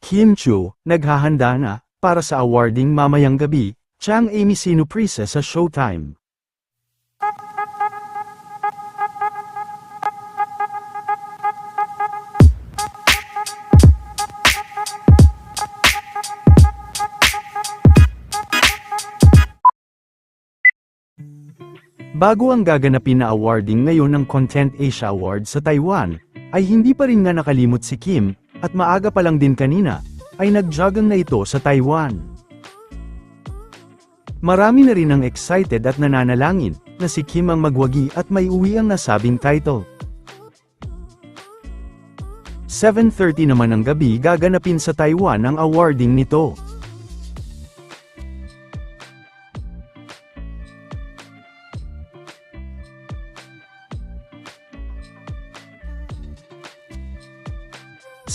Kim Chiu, naghahanda na, para sa awarding mamayang gabi, Chang Amy sinuprise sa Showtime. Bago ang gaganapin na awarding ngayon ng Content Asia Awards sa Taiwan, ay hindi pa rin nga nakalimot si Kim, at maaga pa lang din kanina, ay nagjogging na ito sa Taiwan. Marami na rin ang excited at nananalangin, na si Kim ang magwagi at may uwi ang nasabing title. 7:30 naman ng gabi gaganapin sa Taiwan ang awarding nito.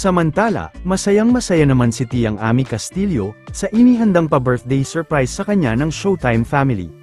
Samantala, masayang-masaya naman si Tiyang Ami Castillo, sa inihandang pa-birthday surprise sa kanya ng Showtime family.